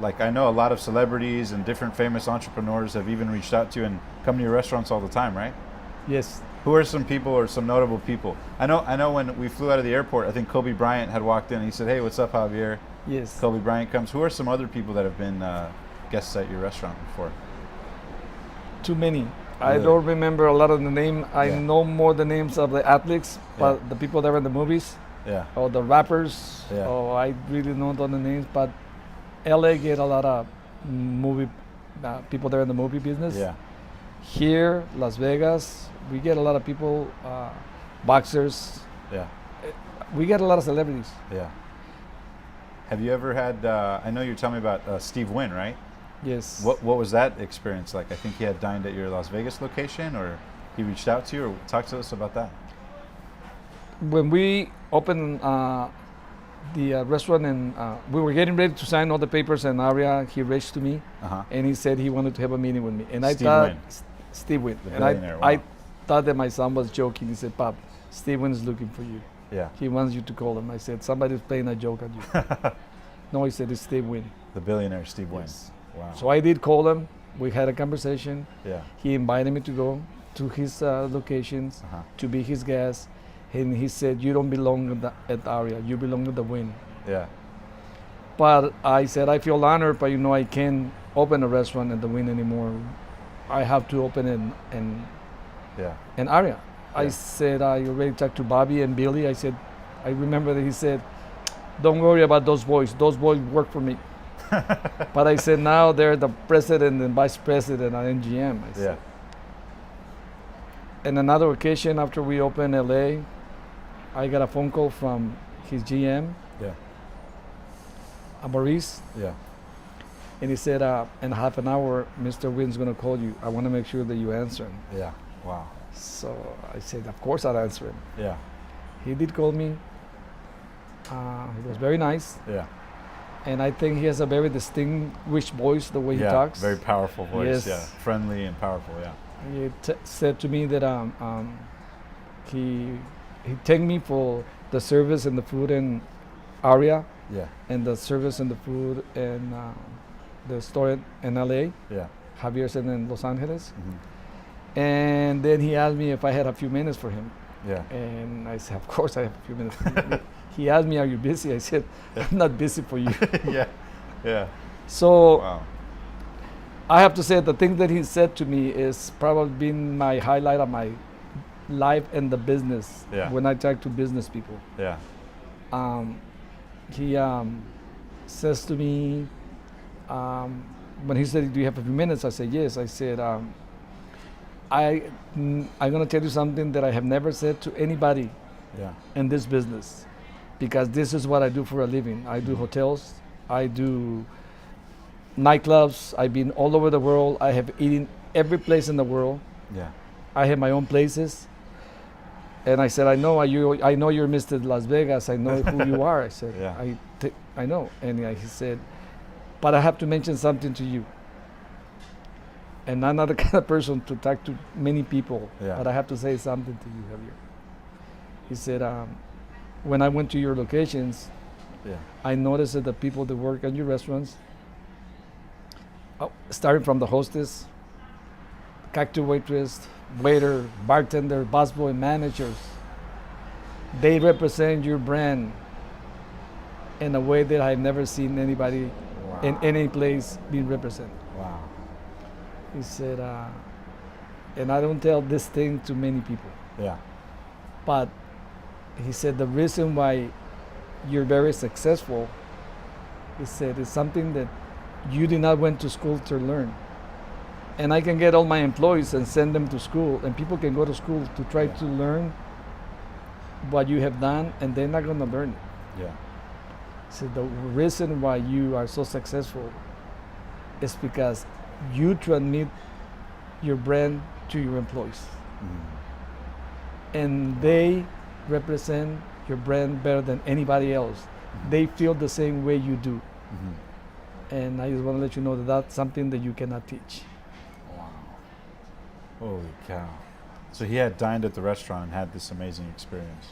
like I know a lot of celebrities and different famous entrepreneurs have even reached out to you and come to your restaurants all the time, right? Yes. Who are some people or some notable people? I know when we flew out of the airport, I think Kobe Bryant had walked in and he said, "Hey, what's up, Javier?" Yes. Kobe Bryant comes. Who are some other people that have been guests at your restaurant before? Too many. I Really? don't remember a lot of the name. I Yeah. know more the names of the athletes, but Yeah. the people that were in the movies Yeah. or the rappers. Yeah. Oh, I really don't know the names, but LA get a lot of movie people there in the movie business. Yeah. Here, Las Vegas, we get a lot of people, boxers. Yeah. We get a lot of celebrities. Yeah. Have you ever had? I know you're telling me about Steve Wynn, right? Yes. What was that experience like? I think he had dined at your Las Vegas location, or he reached out to you, or talk to us about that. When we opened the restaurant and we were getting ready to sign all the papers and Aria, he reached to me Uh-huh. and he said he wanted to have a meeting with me. And I Steve thought, Wynn. Steve Wynn. The And I, billionaire, I wow. thought that my son was joking. He said, "Pop, Steve Wynn is looking for you. Yeah. He wants you to call him." I said, "Somebody's playing a joke on you." No, he said, "It's Steve Wynn." The billionaire, Steve Wynn. Yes. Wow. So I did call him. We had a conversation. Yeah. He invited me to go to his locations Uh-huh. to be his guest. And he said, "You don't belong at Aria. You belong at the Wynn." Yeah. But I said, "I feel honored, but I can't open a restaurant at the Wynn anymore. I have to open it in Yeah. an area." I Yeah. said, "I already talked to Bobby and Billy." I said, I remember that he said, "Don't worry about those boys. Those boys work for me." But I said, now they're the president and vice president at NGM. I said. Yeah. And another occasion after we opened LA, I got a phone call from his GM, Yeah. Maurice, Yeah. and he said, "In half an hour, Mr. Wynn's going to call you. I want to make sure that you answer him." Yeah. Wow. So I said, "Of course I'll answer him." Yeah. He did call me. He was very nice, Yeah. and I think he has a very distinguished voice, the way he Yeah. talks. Very powerful voice. Yes. Yeah. Friendly and powerful. Yeah. He said to me that he thanked me for the service and the food in Aria Yeah. and the service and the food in the store in LA, Yeah. Javier's in Los Angeles. Mm-hmm. And then he asked me if I had a few minutes for him. Yeah. And I said, "Of course I have a few minutes for you." He asked me, "Are you busy?" I said, "I'm not busy for you." Yeah. Yeah. So Wow. I have to say the thing that he said to me is probably been my highlight of my life in the business. Yeah. When I talk to business people, Yeah. he says to me, when he said, "Do you have a few minutes?" I said, "Yes." I said, I'm going to tell you something that I have never said to anybody Yeah. in this business, because this is what I do for a living. I do hotels, I do nightclubs, I've been all over the world, I have eaten every place in the world, Yeah. I have my own places. And I said, I know you're Mr. Las Vegas, I know who you are. I said, Yeah. I know. And he said, "But I have to mention something to you. And I'm not the kind of person to talk to many people, Yeah. but I have to say something to you, Javier." He said, "When I went to your locations, Yeah. I noticed that the people that work at your restaurants, starting from the hostess, cocktail waitress, waiter, bartender, busboy, managers, they represent your brand in a way that I've never seen anybody in Wow. any place being represented." Wow. He said, and I don't tell this thing to many people, Yeah. but he said the reason why you're very successful, he said, is something that you did not went to school to learn. And I can get all my employees and send them to school, and people can go to school to try Yeah. to learn what you have done, and they're not going to learn it. Yeah. So the reason why you are so successful is because you transmit your brand to your employees, and they represent your brand better than anybody else. They feel the same way you do. And I just want to let you know that that's something that you cannot teach. Wow. Holy cow. So he had dined at the restaurant and had this amazing experience.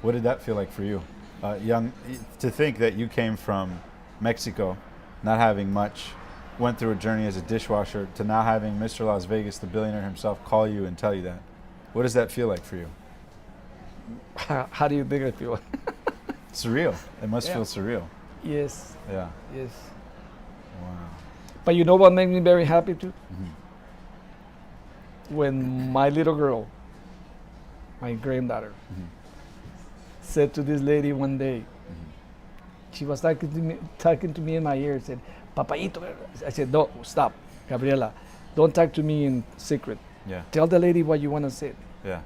What did that feel like for you? To think that you came from Mexico not having much, went through a journey as a dishwasher, to now having Mr. Las Vegas, the billionaire himself, call you and tell you that. What does that feel like for you? How do you think I feel? Surreal. It must Yeah. feel surreal. Yes, Yeah. yes. Wow. But you know what made me very happy too? Mhm. When my little girl, my granddaughter, Mhm. said to this lady one day, she was talking to me in my ear, said, "Papayito." I said, "No, stop, Gabriela. Don't talk to me in secret. Yeah. Tell the lady what you want to say." Yeah.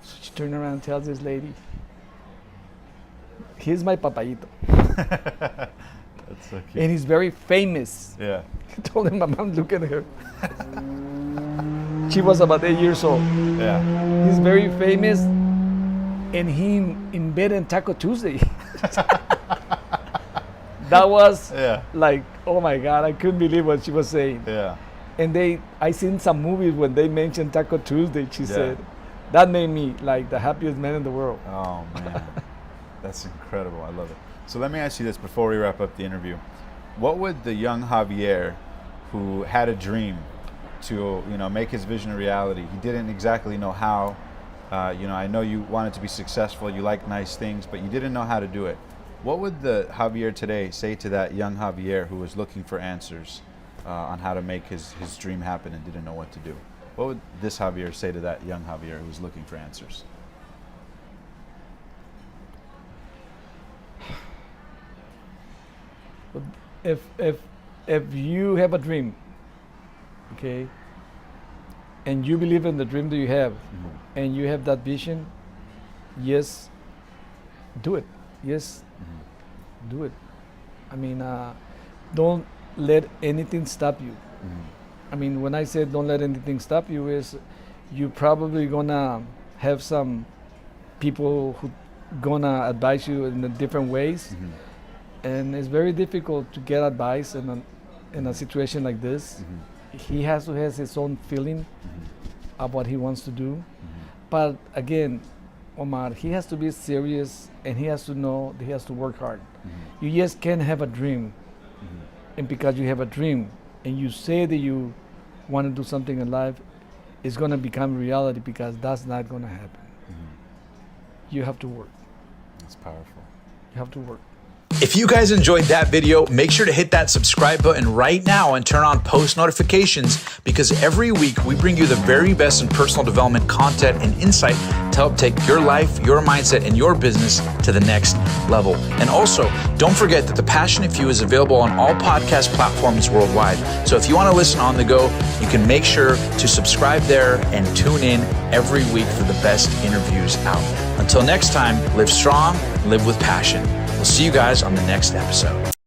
So she turned around and tells this lady, "He's my papayito." That's so cute. And he's very famous. Yeah. I told him, my mom, look at her. She was about 8 years old. Yeah. He's very famous, and he invented Taco Tuesday. That was Yeah. like, oh my God, I couldn't believe what she was saying. Yeah. And I seen some movies when they mentioned Taco Tuesday, she Yeah. said. That made me like the happiest man in the world. Oh man, that's incredible. I love it. So let me ask you this before we wrap up the interview: what would the young Javier, who had a dream to make his vision a reality, he didn't exactly know how? I know you wanted to be successful. You like nice things, but you didn't know how to do it. What would the Javier today say to that young Javier who was looking for answers on how to make his dream happen and didn't know what to do? What would this Javier say to that young Javier who was looking for answers? If you have a dream, okay, and you believe in the dream that you have, and you have that vision, yes, do it. Yes, do it. I mean, don't let anything stop you. I mean, when I said don't let anything stop you, is you probably gonna have some people who gonna advise you in the different ways, and it's very difficult to get advice in a situation like this. He has to have his own feeling of what he wants to do, but again, Omar, he has to be serious, and he has to know that he has to work hard. You just can't have a dream, and because you have a dream and you say that you want to do something in life, it's going to become reality, because that's not going to happen. You have to work. That's powerful. You have to work. If you guys enjoyed that video, make sure to hit that subscribe button right now and turn on post notifications, because every week we bring you the very best in personal development content and insight to help take your life, your mindset, and your business to the next level. And also, don't forget that The Passionate Few is available on all podcast platforms worldwide. So if you want to listen on the go, you can make sure to subscribe there and tune in every week for the best interviews out. Until next time, live strong, live with passion. We'll see you guys on the next episode.